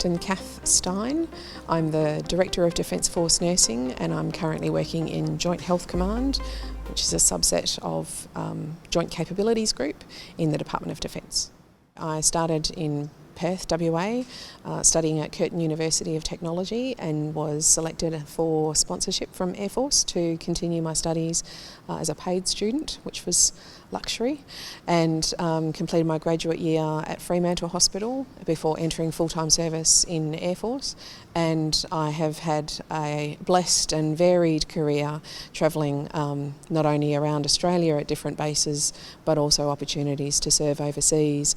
Captain Kath Stein. I'm the Director of Defence Force Nursing and I'm currently working in Joint Health Command, which is a subset of Joint Capabilities Group in the Department of Defence. I started in Perth, WA, studying at Curtin University of Technology and was selected for sponsorship from Air Force to continue my studies as a paid student, which was luxury, and completed my graduate year at Fremantle Hospital before entering full-time service in Air Force. And I have had a blessed and varied career travelling not only around Australia at different bases but also opportunities to serve overseas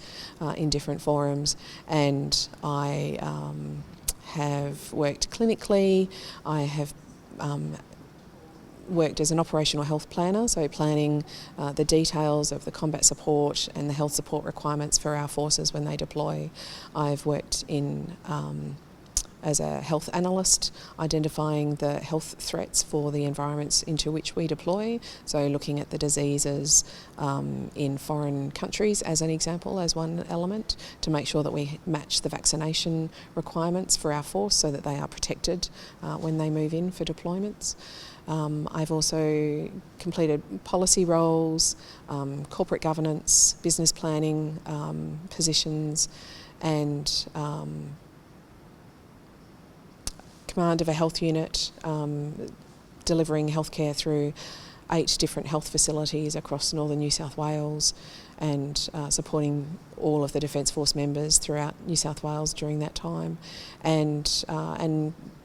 in different forums. And I have worked clinically. I have worked as an operational health planner, so planning the details of the combat support and the health support requirements for our forces when they deploy. I've worked in as a health analyst, identifying the health threats for the environments into which we deploy, so looking at the diseases in foreign countries as an example, as one element, to make sure that we match the vaccination requirements for our force so that they are protected when they move in for deployments. I've also completed policy roles, corporate governance, business planning positions, and command of a health unit, delivering healthcare through 8 different health facilities across northern New South Wales, and supporting all of the Defence Force members throughout New South Wales during that time. And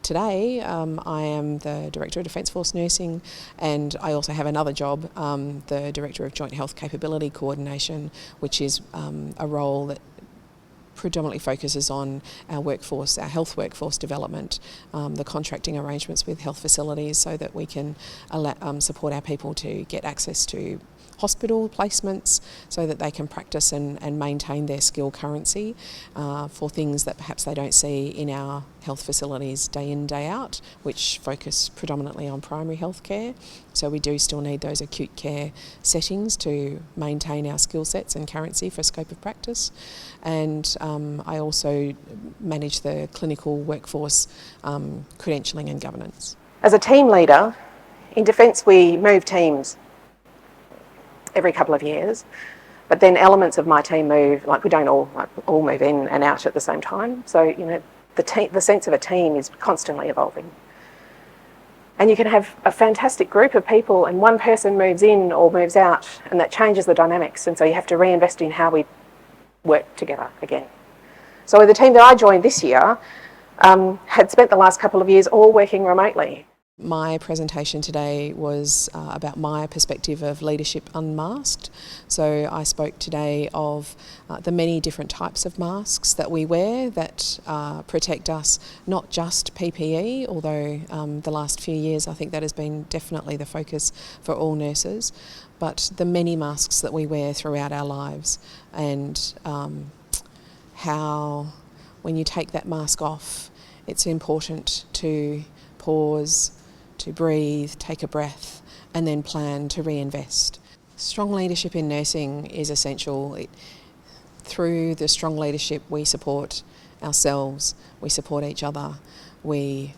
today I am the Director of Defence Force Nursing, and I also have another job, the Director of Joint Health Capability Coordination, which is a role that predominantly focuses on our workforce, our health workforce development, the contracting arrangements with health facilities so that we can support our people to get access to hospital placements so that they can practice and maintain their skill currency for things that perhaps they don't see in our health facilities day in, day out, which focus predominantly on primary health care. So we do still need those acute care settings to maintain our skill sets and currency for scope of practice. And I also manage the clinical workforce credentialing and governance. As a team leader, in Defence we move teams every couple of years, but then elements of my team move, like we don't all move in and out at the same time. So, you know, the sense of a team is constantly evolving. And you can have a fantastic group of people and one person moves in or moves out, and that changes the dynamics, and so you have to reinvest in how we work together again. So the team that I joined this year had spent the last couple of years all working remotely. My presentation today was about my perspective of leadership unmasked. So I spoke today of the many different types of masks that we wear that protect us, not just PPE, although the last few years I think that has been definitely the focus for all nurses, but the many masks that we wear throughout our lives, and how when you take that mask off, it's important to pause, to breathe, take a breath, and then plan to reinvest. Strong leadership in nursing is essential. Through the strong leadership we support ourselves, we support each other, we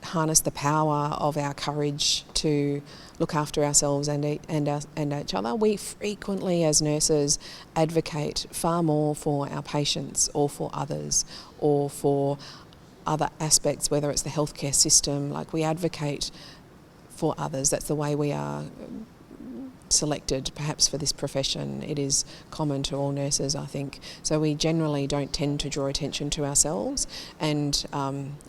harness the power of our courage to look after ourselves and each other. We frequently as nurses advocate far more for our patients or for others or for other aspects, whether it's the healthcare system, like we advocate for others. That's the way we are selected perhaps for this profession. It is common to all nurses, I think. So we generally don't tend to draw attention to ourselves, and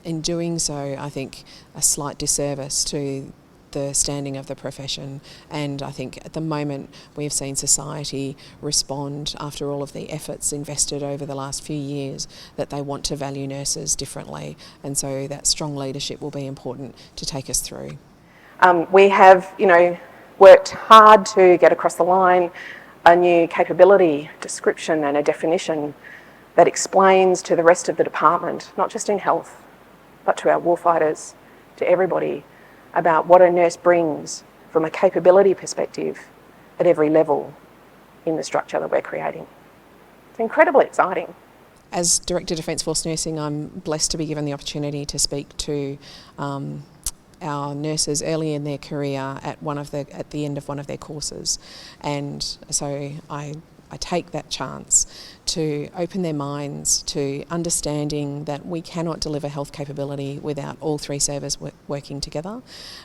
in doing so I think a slight disservice to the standing of the profession. And I think at the moment we've seen society respond, after all of the efforts invested over the last few years, that they want to value nurses differently, and so that strong leadership will be important to take us through. We have, worked hard to get across the line a new capability description and a definition that explains to the rest of the department, not just in health, but to our warfighters, to everybody, about what a nurse brings from a capability perspective at every level in the structure that we're creating. It's incredibly exciting. As Director of Defence Force Nursing, I'm blessed to be given the opportunity to speak to our nurses early in their career at the end of one of their courses, and so I take that chance to open their minds to understanding that we cannot deliver health capability without all three services working together,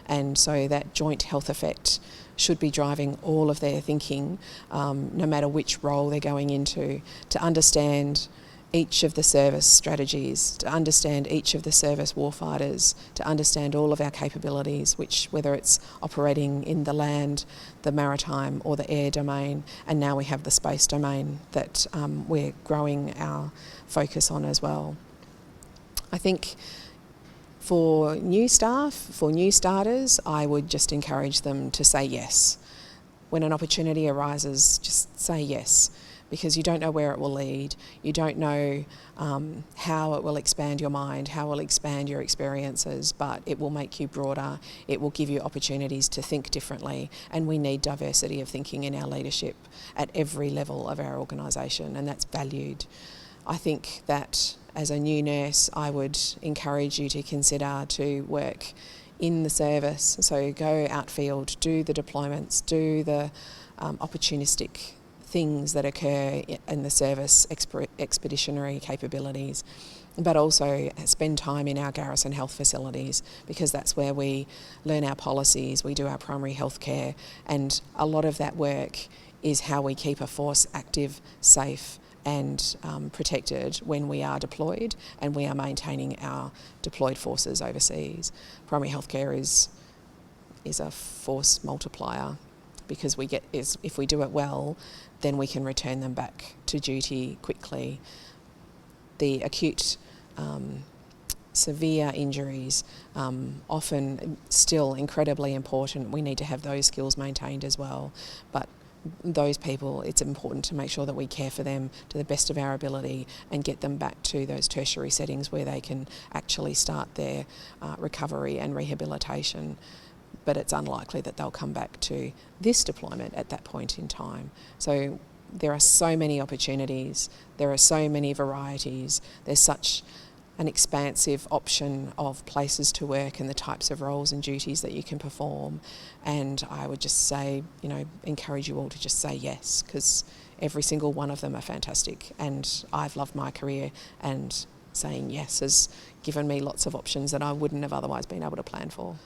and so that joint health effect should be driving all of their thinking, no matter which role they're going into, to understand each of the service strategies, to understand each of the service warfighters, to understand all of our capabilities, whether it's operating in the land, the maritime or the air domain, and now we have the space domain that we're growing our focus on as well. I think for new staff, for new starters, I would just encourage them to say yes. When an opportunity arises, just say yes, because you don't know where it will lead. You don't know how it will expand your mind, how it will expand your experiences, but it will make you broader. It will give you opportunities to think differently, and we need diversity of thinking in our leadership at every level of our organisation, and that's valued. I think that as a new nurse, I would encourage you to consider to work in the service, so go outfield, do the deployments, do the opportunistic things that occur in the service expeditionary capabilities, but also spend time in our garrison health facilities, because that's where we learn our policies, we do our primary health care, and a lot of that work is how we keep a force active, safe and protected when we are deployed and we are maintaining our deployed forces overseas. Primary health care is a force multiplier, because if we do it well, then we can return them back to duty quickly. The acute severe injuries, often still incredibly important. We need to have those skills maintained as well. But those people, it's important to make sure that we care for them to the best of our ability and get them back to those tertiary settings where they can actually start their recovery and rehabilitation. But it's unlikely that they'll come back to this deployment at that point in time. So there are so many opportunities, there are so many varieties, there's such an expansive option of places to work and the types of roles and duties that you can perform. And I would just say, encourage you all to just say yes, because every single one of them are fantastic, and I've loved my career, and saying yes has given me lots of options that I wouldn't have otherwise been able to plan for.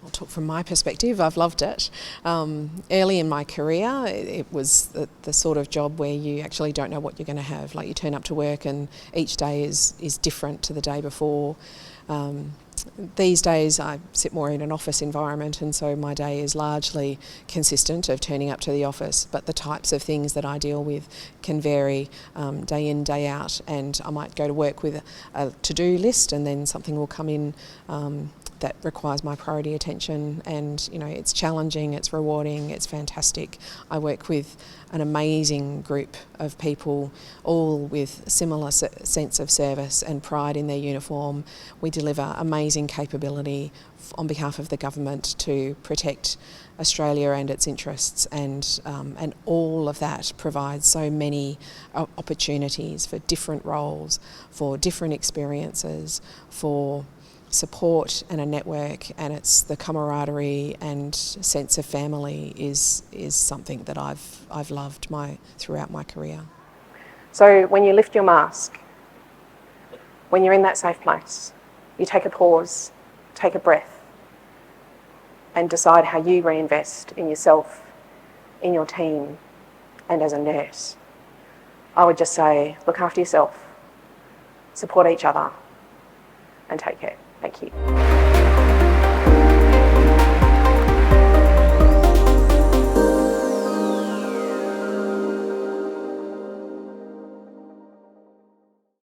I'll talk from my perspective. I've loved it. Early in my career, it was the sort of job where you actually don't know what you're going to have. Like, you turn up to work and each day is different to the day before. These days I sit more in an office environment, and so my day is largely consistent of turning up to the office, but the types of things that I deal with can vary day in, day out, and I might go to work with a to-do list, and then something will come in that requires my priority attention, and it's challenging, it's rewarding, it's fantastic. I work with an amazing group of people, all with similar sense of service and pride in their uniform. We deliver amazing capability on behalf of the government to protect Australia and its interests, and all of that provides so many opportunities for different roles, for different experiences, for support and a network, and it's the camaraderie and sense of family is something that I've loved throughout my career. So when you lift your mask, when you're in that safe place, you take a pause, take a breath, and decide how you reinvest in yourself, in your team, and as a nurse. I would just say, look after yourself, support each other, and take care. Thank you.